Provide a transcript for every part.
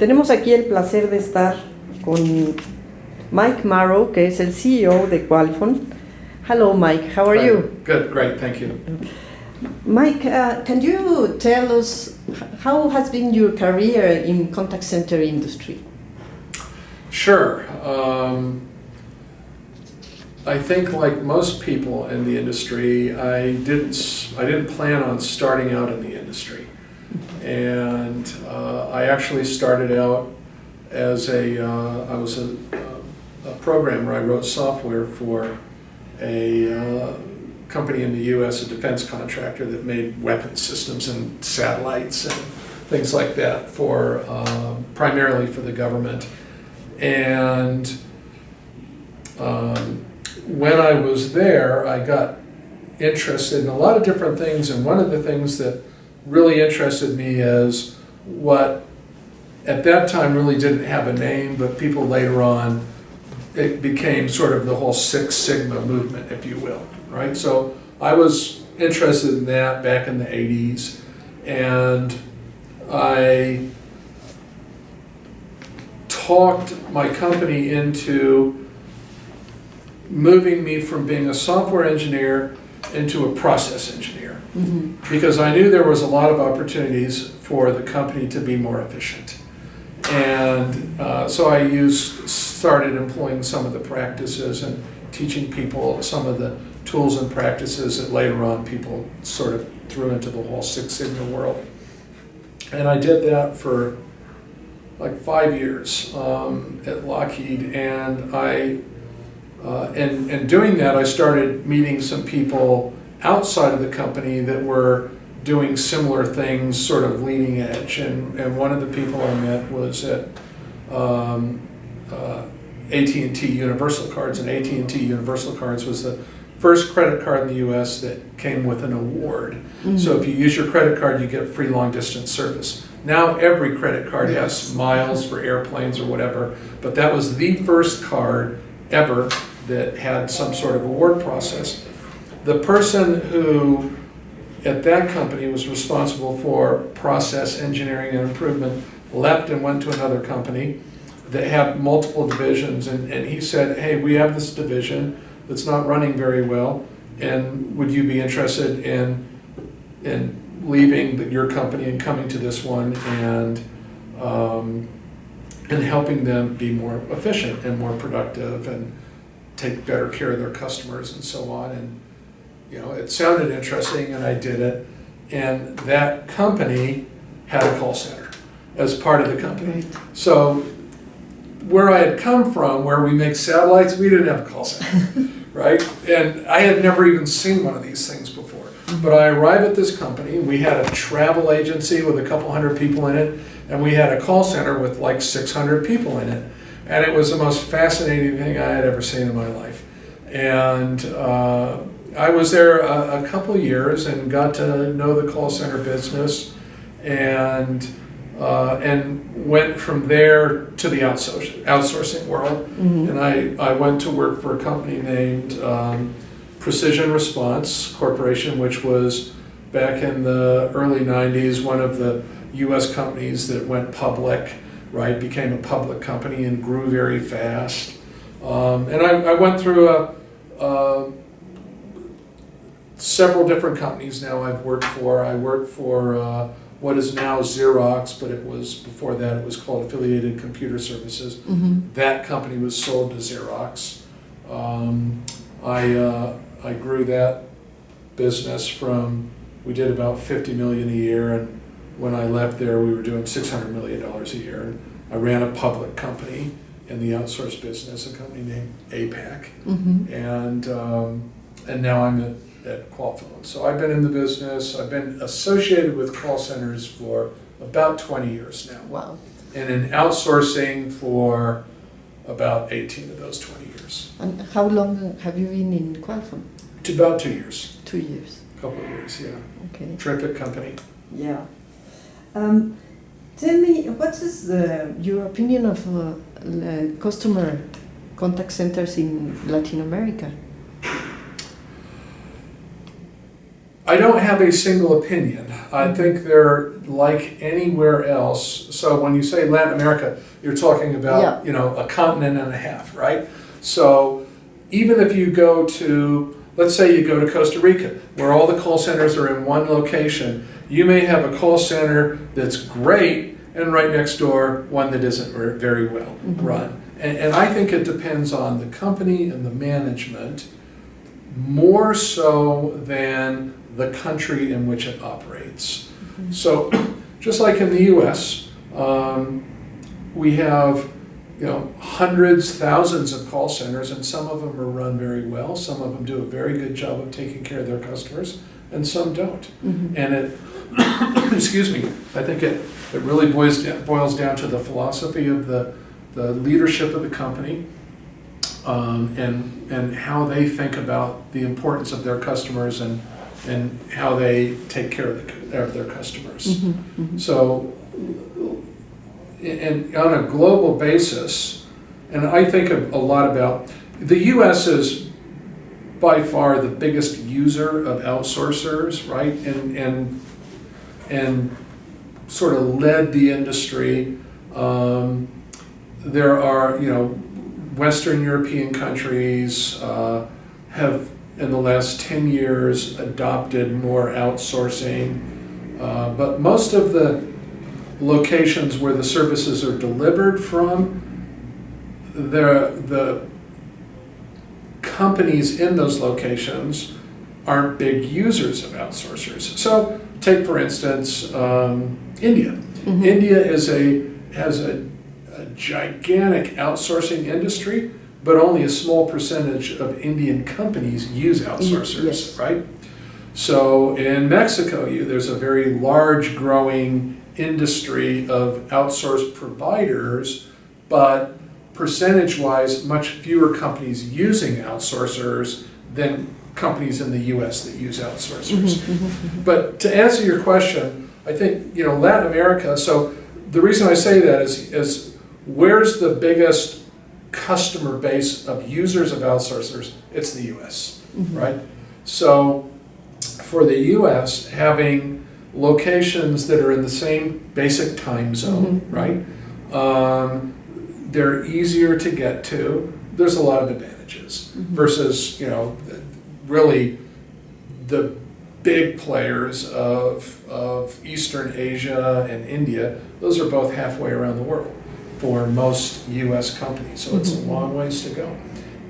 Tenemos aquí el placer de estar con Mike Marrow, que es el CEO de Qualfon. Hello, Mike. How are you? Good, great, thank you. Mike, can you tell us how has been your career in contact center industry? Sure. I think, like most people in the industry, I didn't plan on starting out in the industry, and I actually started out as I was a programmer. I wrote software for a company in the U.S., a defense contractor that made weapon systems and satellites and things like that for primarily for the government. And when I was there, I got interested in a lot of different things, and one of the things that really interested me is what at that time really didn't have a name, but people later on, it became sort of the whole Six Sigma movement, if you will, right? So I was interested in that back in the 80s, and I talked my company into moving me from being a software engineer into a process engineer, because I knew there was a lot of opportunities for the company to be more efficient. And so I started employing some of the practices and teaching people some of the tools and practices that later on people sort of threw into the whole Six Sigma world. And I did that for like 5 years at Lockheed, and in doing that, I started meeting some people outside of the company that were doing similar things, sort of leading edge. And one of the people I met was at AT&T Universal Cards, and AT&T Universal Cards was the first credit card in the U.S. that came with an award. So if you use your credit card, you get free long distance service. Now every credit card has miles for airplanes or whatever, but that was the first card ever that had some sort of award process. The person who at that company was responsible for process engineering and improvement left and went to another company that had multiple divisions, and he said, hey, we have this division that's not running very well, and would you be interested in leaving your company and coming to this one and helping them be more efficient and more productive and take better care of their customers and so on. And you know, it sounded interesting, and I did it. And that company had a call center as part of the company. So where I had come from, where we make satellites, we didn't have a call center, right? And I had never even seen one of these things before. But I arrived at this company. We had a travel agency with a couple hundred people in it, and we had a call center with like 600 people in it. And it was the most fascinating thing I had ever seen in my life. And I was there a couple of years and got to know the call center business, and went from there to the outsourcing world. And I went to work for a company named Precision Response Corporation, which was back in the early 90s, one of the US companies that went public, right, became a public company and grew very fast. And I went through several different companies now I've worked for. I worked for what is now Xerox, but it was, before that, it was called Affiliated Computer Services. That company was sold to Xerox. I grew that business from, we did about 50 million a year, and when I left there, we were doing $600 million a year. And I ran a public company in the outsource business, a company named APAC, and now I'm at Qualfon. So I've been in the business. I've been associated with call centers for about 20 years now. Wow. And in outsourcing for about 18 of those 20 years. And how long have you been in Qualfon? To about 2 years. 2 years. A couple of years, yeah. Okay. Terrific company. Yeah. Tell me, what is your opinion of customer contact centers in Latin America? I don't have a single opinion. I think they're like anywhere else. So when you say Latin America, you're talking about, a continent and a half, right? So even if you go to, let's say you go to Costa Rica, where all the call centers are in one location, you may have a call center that's great and right next door one that isn't very well run. And I think it depends on the company and the management more so than the country in which it operates. So just like in the US, we have hundreds, thousands of call centers, and some of them are run very well. Some of them do a very good job of taking care of their customers, and some don't. And it, excuse me, I think it really boils down to the philosophy of the leadership of the company, and how they think about the importance of their customers and how they take care of their customers. So, and on a global basis, and I think a lot about, the US is by far the biggest user of outsourcers, right? And sort of led the industry. There are, Western European countries have in the last 10 years adopted more outsourcing, but most of the locations where the services are delivered from, the companies in those locations aren't big users of outsourcers. So take for instance India. India has a gigantic outsourcing industry, but only a small percentage of Indian companies use outsourcers, right? So in Mexico, there's a very large growing industry of outsourced providers, but percentage-wise, much fewer companies using outsourcers than companies in the US that use outsourcers. But to answer your question, I think, Latin America, so the reason I say that is where's the biggest customer base of users of outsourcers? It's the US, right? So for the US, having locations that are in the same basic time zone, right? They're easier to get to. There's a lot of advantages versus, really the big players of Eastern Asia and India. Those are both halfway around the world for most US companies, so it's a long ways to go.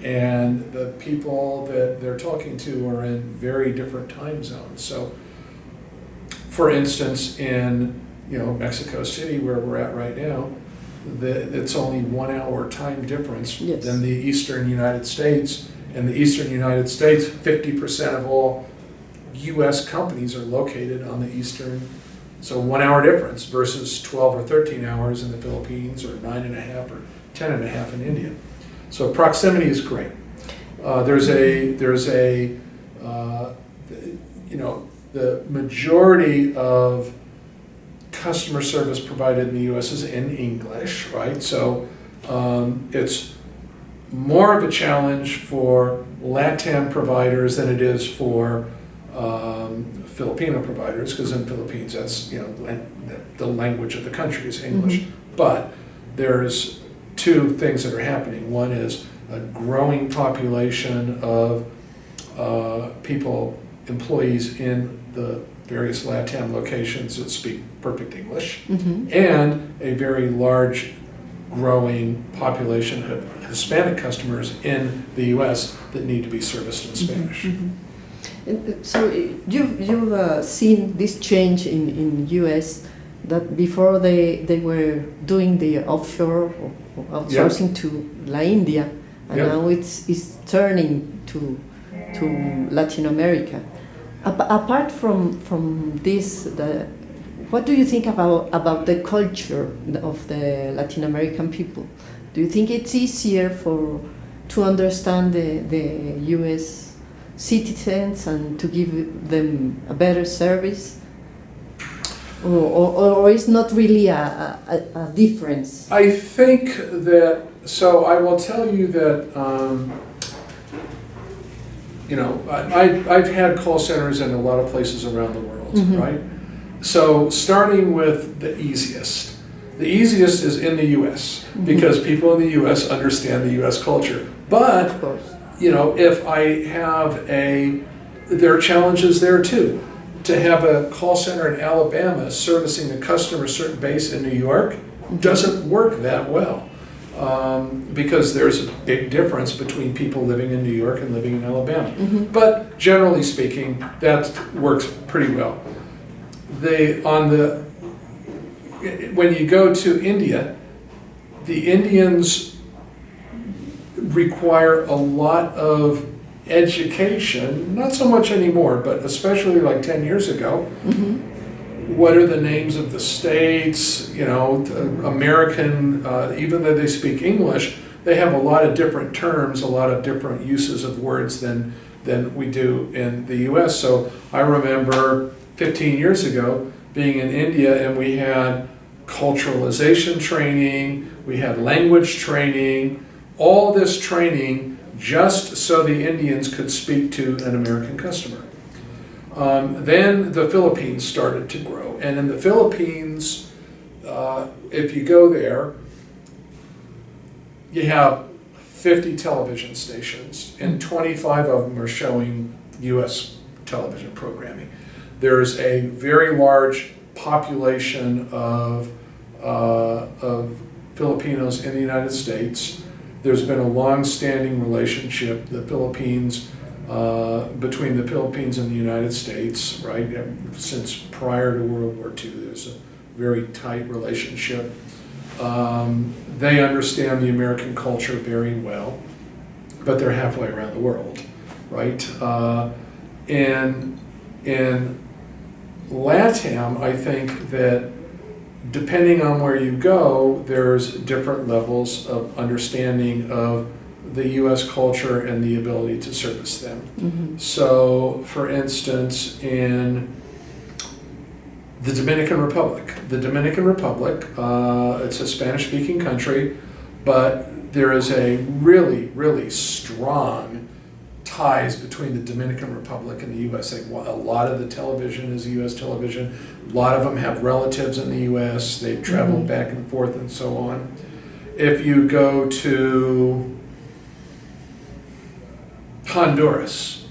And the people that they're talking to are in very different time zones. So for instance, in Mexico City, where we're at right now, it's only 1 hour time difference than the Eastern United States. In the Eastern United States, 50% of all US companies are located on the Eastern, so 1 hour difference versus 12 or 13 hours in the Philippines, or 9.5 or 10.5 in India. So proximity is great. The majority of customer service provided in the US is in English, right? So it's more of a challenge for LATAM providers than it is for Filipino providers, because in Philippines, that's the language of the country is English. But there's two things that are happening. One is a growing population of employees in the various LATAM locations that speak perfect English, and a very large growing population of Hispanic customers in the US that need to be serviced in Spanish. So you've seen this change in US, that before they were doing the offshore or outsourcing to La India, and now it's turning to Latin America. Apart from this, what do you think about the culture of the Latin American people? Do you think it's easier to understand the US citizens and to give them a better service? Or is not really a difference? I think that, so I will tell you that I've had call centers in a lot of places around the world, Mm-hmm. right? So starting with the easiest. The easiest is in the US, because people in the US understand the US culture. But, Of course. if I have there are challenges there too. To have a call center in Alabama servicing a customer certain base in New York doesn't work that well. Because there's a big difference between people living in New York and living in Alabama. Mm-hmm. But generally speaking, that works pretty well. When you go to India, the Indians require a lot of education, not so much anymore, but especially like 10 years ago. Mm-hmm. What are the names of the states, American, even though they speak English, they have a lot of different terms, a lot of different uses of words than we do in the US. So I remember 15 years ago being in India, and we had culturalization training, we had language training, all this training just so the Indians could speak to an American customer. Then the Philippines started to grow, and in the Philippines, if you go there, you have 50 television stations, and 25 of them are showing US television programming. There's a very large population of Filipinos in the United States. There's been a long-standing relationship, between the Philippines and the United States, right? Since prior to World War II, there's a very tight relationship. They understand the American culture very well, but they're halfway around the world, right? In LATAM, I think that depending on where you go, there's different levels of understanding of the U.S. culture and the ability to service them. Mm-hmm. So, for instance, in the Dominican Republic, it's a Spanish-speaking country, but there is a really, really strong ties between the Dominican Republic and the U.S. Like, a lot of the television is U.S. television. A lot of them have relatives in the U.S. They've traveled back and forth and so on. If you go to Honduras,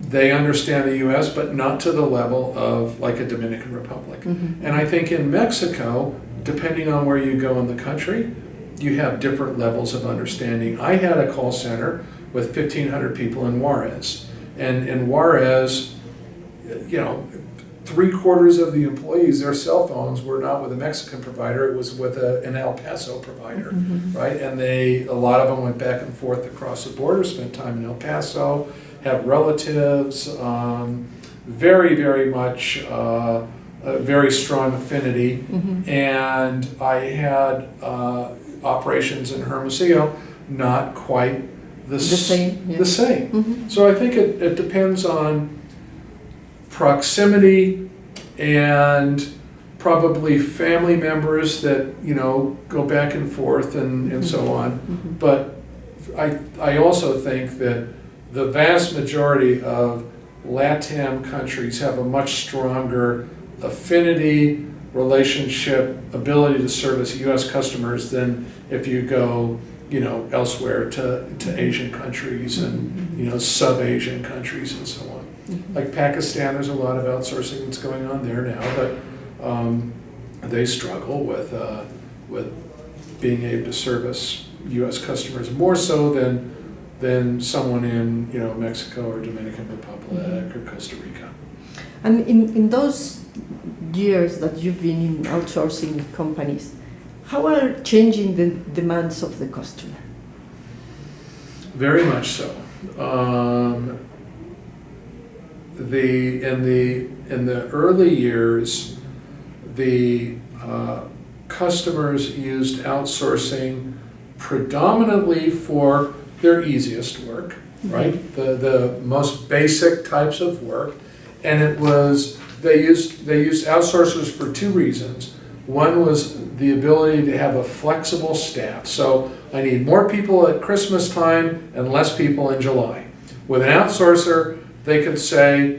they understand the U.S., but not to the level of like a Dominican Republic. Mm-hmm. And I think in Mexico, depending on where you go in the country, you have different levels of understanding. I had a call center with 1,500 people in Juarez. And in Juarez, 3/4 of the employees, their cell phones were not with a Mexican provider, it was with an El Paso provider, right? And a lot of them went back and forth across the border, spent time in El Paso, had relatives, very, very much a very strong affinity. And I had operations in Hermosillo, not quite the same. Yeah. The same. Mm-hmm. So I think it depends on proximity and probably family members that go back and forth and so on. Mm-hmm. But I also think that the vast majority of LATAM countries have a much stronger affinity, relationship, ability to service U.S. customers than if you go elsewhere to Asian countries and sub-Asian countries and so on. Like Pakistan, there's a lot of outsourcing that's going on there now, but they struggle with being able to service U.S. customers more so than someone in Mexico or Dominican Republic or Costa Rica. And in those years that you've been in outsourcing companies, how are changing the demands of the customer? Very much so. In the early years, the customers used outsourcing predominantly for their easiest work, right? The most basic types of work, and they used outsourcers for two reasons. One was the ability to have a flexible staff. So I need more people at Christmas time and less people in July. With an outsourcer, they could say,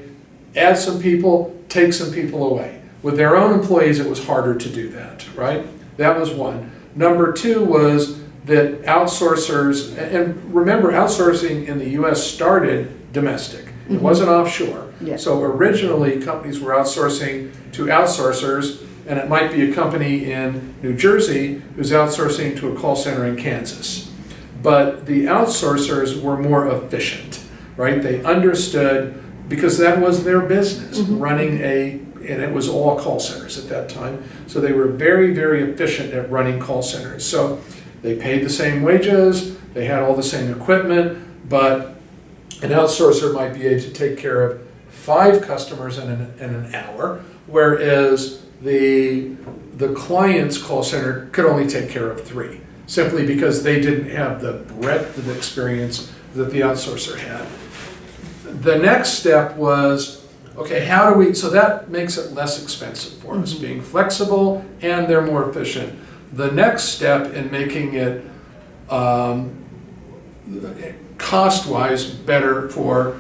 add some people, take some people away. With their own employees, it was harder to do that, right? That was one. Number two was that outsourcers, and remember, outsourcing in the US started domestic. It wasn't offshore. Yeah. So originally, companies were outsourcing to outsourcers, and it might be a company in New Jersey who's outsourcing to a call center in Kansas. But the outsourcers were more efficient, right? They understood, because that was their business, running and it was all call centers at that time. So they were very, very efficient at running call centers. So they paid the same wages, they had all the same equipment, but an outsourcer might be able to take care of 5 customers in an hour, whereas the client's call center could only take care of 3, simply because they didn't have the breadth of experience that the outsourcer had. The next step was, okay, how do we, so that makes it less expensive for us, being flexible, and they're more efficient. The next step in making it cost-wise better for,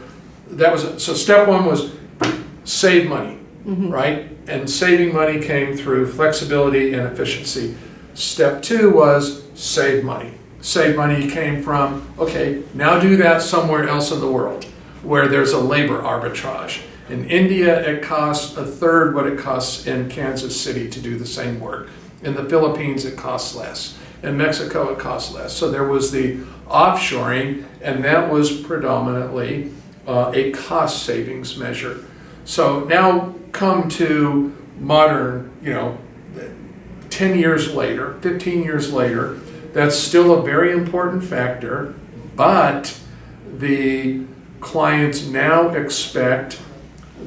that was, so step 1 was save money, right? And saving money came through flexibility and efficiency. Step 2 was save money. Save money came from, okay, now do that somewhere else in the world where there's a labor arbitrage. In India, it costs 1/3 what it costs in Kansas City to do the same work. In the Philippines, it costs less. In Mexico, it costs less. So there was the offshoring, and that was predominantly a cost savings measure. So now come to modern, 10 years later, 15 years later, that's still a very important factor, but the clients now expect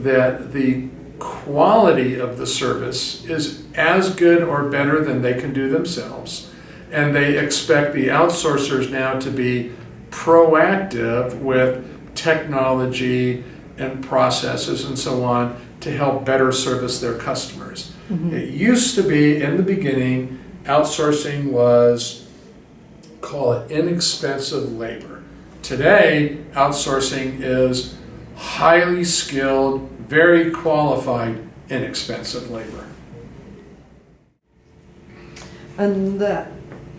that the quality of the service is as good or better than they can do themselves. And they expect the outsourcers now to be proactive with technology and processes and so on to help better service their customers. It used to be, in the beginning, outsourcing was, call it inexpensive labor. Today, outsourcing is highly skilled, very qualified, inexpensive labor. And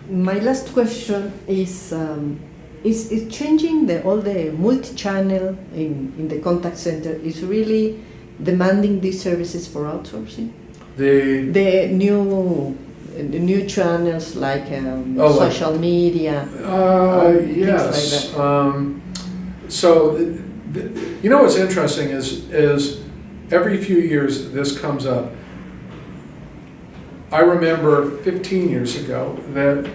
my last question is changing all the multi-channel in the contact center is really demanding these services for outsourcing? The new channels like social media, yes. things like that. So, what's interesting is every few years this comes up. I remember 15 years ago that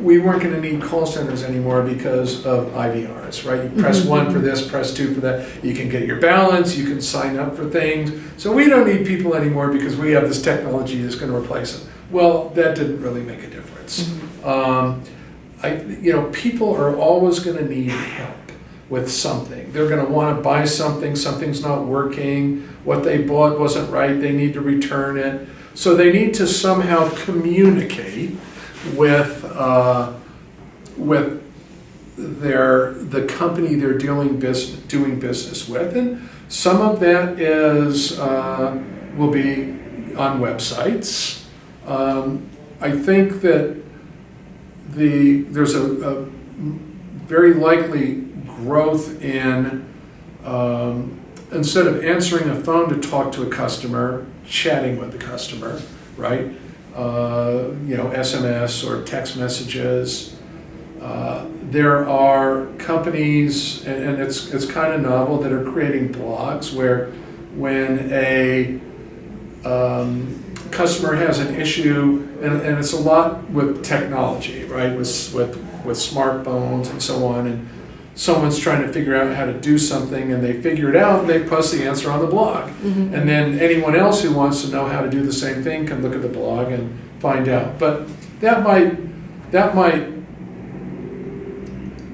we weren't going to need call centers anymore because of IVRs, right? You press 1 for this, press 2 for that. You can get your balance, you can sign up for things. So we don't need people anymore because we have this technology that's going to replace them. Well, that didn't really make a difference. People are always going to need help with something. They're going to want to buy something, something's not working, what they bought wasn't right, they need to return it. So they need to somehow communicate with the company they're doing business with, and some of that is will be on websites. I think that there's a very likely growth in instead of answering a phone to talk to a customer, chatting with the customer, right? SMS or text messages. There are companies, and it's kind of novel, that are creating blogs where when a customer has an issue, and it's a lot with technology, right? With smartphones and so on, and someone's trying to figure out how to do something, and they figure it out, and they post the answer on the blog. And then anyone else who wants to know how to do the same thing can look at the blog and find out. But that might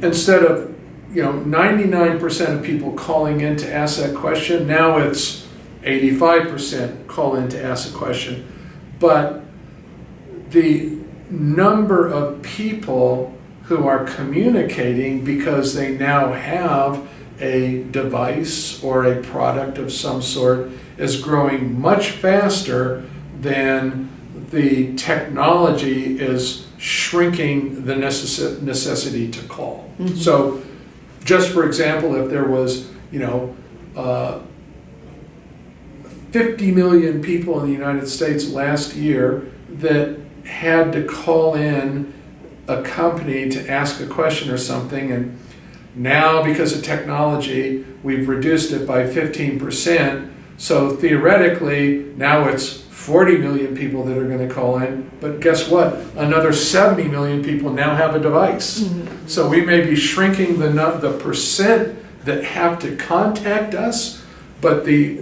instead of 99% of people calling in to ask that question, now it's 85% call in to ask a question. But the number of people who are communicating because they now have a device or a product of some sort is growing much faster than the technology is shrinking the necessity to call. Mhm. So just for example, if there was, 50 million people in the United States last year that had to call in a company to ask a question or something, and now because of technology, we've reduced it by 15%. So theoretically, now it's 40 million people that are going to call in, but guess what? Another 70 million people now have a device. Mhm. So we may be shrinking the percent that have to contact us, but the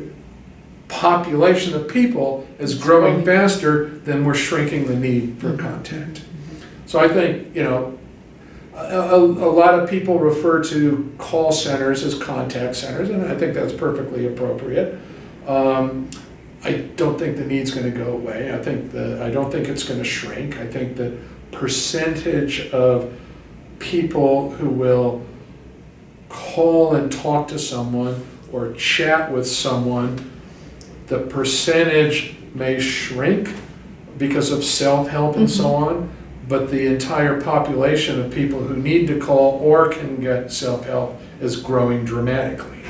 population of people is growing faster than we're shrinking the need for contact. So I think, a lot of people refer to call centers as contact centers, and I think that's perfectly appropriate. I don't think the need's going to go away. I don't think it's going to shrink. I think the percentage of people who will call and talk to someone or chat with someone, the percentage may shrink because of self-help and so on, but the entire population of people who need to call or can get self-help is growing dramatically.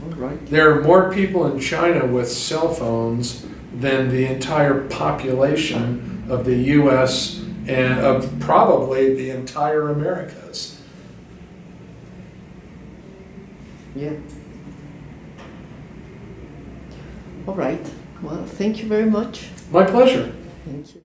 All right. There are more people in China with cell phones than the entire population of the US and of probably the entire Americas. Yeah. All right. Well, thank you very much. My pleasure. Thank you.